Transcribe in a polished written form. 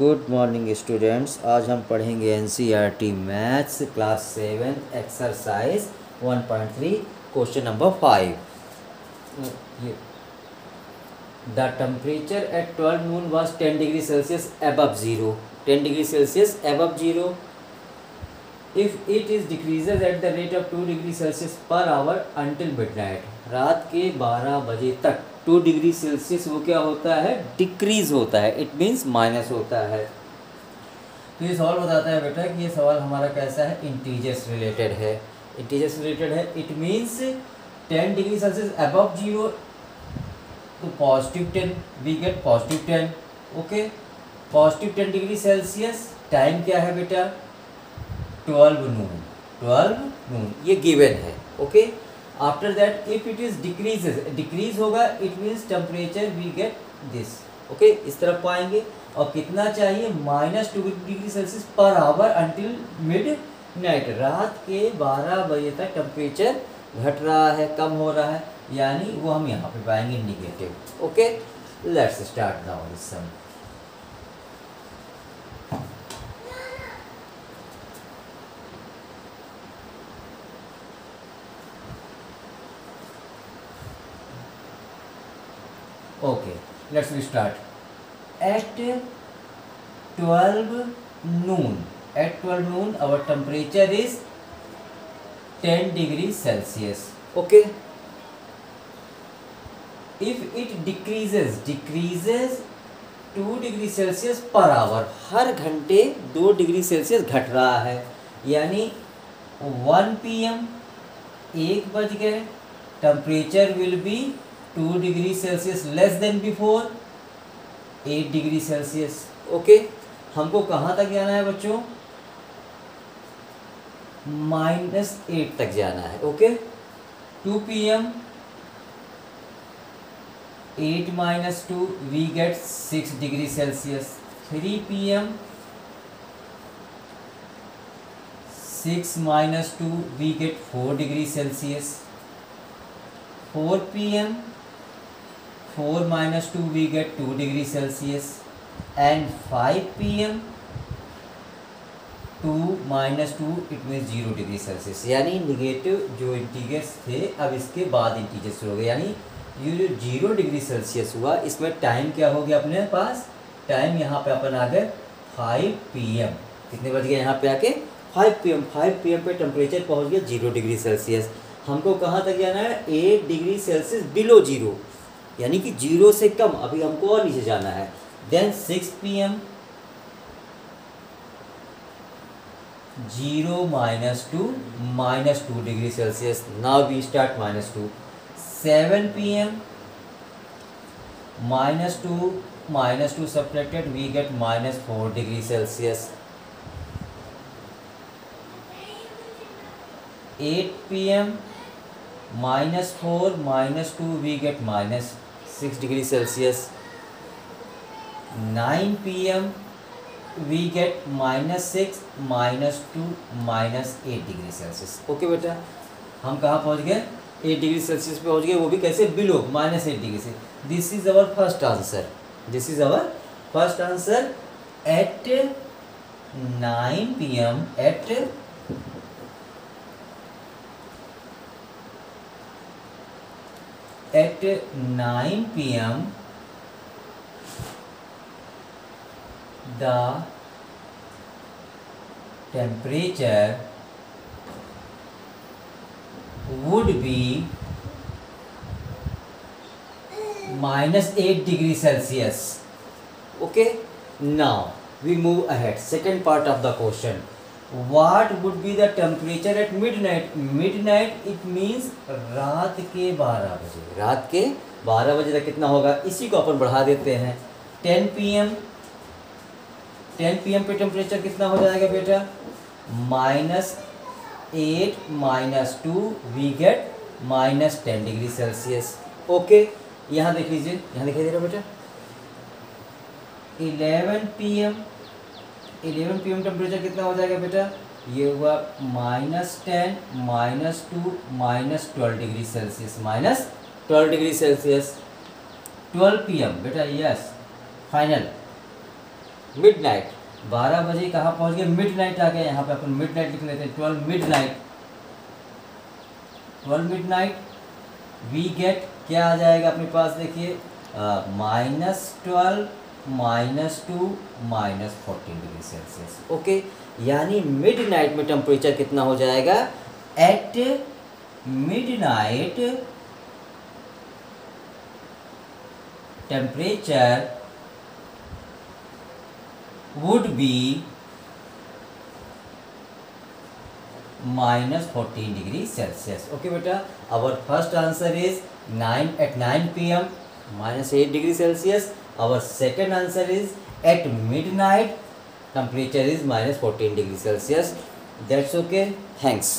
Good morning students. आज हम पढ़ेंगे NCERT maths class 7 exercise 1.3 question number 5। The temperature at 12 noon was 10 degree Celsius above zero. 10 degree Celsius above zero. If it is decreases at the rate of 2 degree Celsius per hour until midnight. रात के 12 बजे तक 2 degree Celsius वो क्या होता है, decrease होता है। इट मीन्स माइनस होता है। तो ये सवाल बताता है बेटा कि ये सवाल हमारा कैसा है, इंटीजर्स रिलेटेड है। इंटीजर्स रिलेटेड है, it means 10 degree Celsius above zero, तो positive 10 we get positive 10। Okay, positive 10 degree Celsius, time क्या है बेटा 12 noon। 12 noon ये गिवन है। Okay, after that if it is decreases, decrease होगा it means temperature we get this. Okay, इस तरफ पाएंगे। और कितना चाहिए, -2 degree Celsius per hour until mid night. रात के 12 बजे तक टेम्परेचर घट रहा है, कम हो रहा है, यानी वो हम यहाँ पे पाएंगे negative. Okay, let's start now this sum. Okay, let's start. At 12 noon, our temperature is 10 degrees Celsius. Okay. If it decreases 2 degree Celsius per hour, हर घंटे 2 डिग्री सेल्सियस घट रहा है, यानी 1 PM 1 बज गए, temperature will be 2 degree Celsius less than before 8 degree Celsius. Okay, हमको कहाँ तक जाना है बच्चों, -8 तक जाना है। Okay, 2 PM 8 - 2 we get 6 degree Celsius. 3 PM 6 - 2 we get 4 degree Celsius. 4 PM 4 - 2 we get 2 degree Celsius, and 5 PM 2 - 2 it means 0 degree Celsius. यानी निगेटिव जो इंटीजर्स थे अब इसके बाद इंटीजर्स हो गए, यानी ये जो 0 डिग्री सेल्सियस हुआ इसमें टाइम क्या हो गया अपने पास, टाइम यहाँ पे अपन आ गए 5 PM। कितने बज गए यहाँ पे आके 5 PM। 5 PM पे टेम्परेचर पहुँच गया 0 डिग्री सेल्सियस। हमको कहाँ तक जाना है, 8 डिग्री सेल्सियस बिलो जीरो, यानी कि 0 से कम, अभी हमको और नीचे जाना है। Then 6 PM 0 - 2 -2 degree Celsius. Now we start -2। 7 PM -2 subtracted we get -4 degree Celsius. 8 PM -4 - 2 we get -6 degree Celsius. 9 PM we get -6 - 2 -8 degree Celsius. Okay बेटा, हम कहाँ पहुँच गए, 8 डिग्री सेल्सियस पे पहुँच गए, वो भी कैसे, बिलो -8 डिग्री से। This is our first answer. This is our first answer. At 9 PM at 9 PM the temperature would be -8 degree Celsius. Okay, now we move ahead. Second part of the question. What would be the temperature at midnight? Midnight it means रात के 12 बजे। रात के 12 बजे तक कितना होगा, इसी को अपन बढ़ा देते हैं। 10 PM पे टेम्परेचर कितना हो जाएगा बेटा, -8 - 2 we get -10 degree Celsius. Okay, यहाँ देख लीजिए, यहाँ दिखाई दे रहा बेटा। 11 PM टेम्परेचर कितना हो जाएगा बेटा, ये हुआ -10 - 2 -12 degree Celsius, -12 degree Celsius. 12 PM बेटा, यस फाइनल मिडनाइट 12 बजे कहाँ पहुँच गए, मिडनाइट आ गया, यहाँ पे अपन मिडनाइट लिख लेते हैं, 12 मिडनाइट, 12 मिडनाइट वी गेट क्या आ जाएगा अपने पास, देखिए -12 -2 -14 डिग्री सेल्सियस। ओके, यानी मिडनाइट में टेम्परेचर कितना हो जाएगा, at midnight temperature would be -14 degree Celsius. Okay beta, our first answer is 9 p.m. -8 degree Celsius. Our second answer is at midnight temperature is -14 degree Celsius. That's okay. Thanks.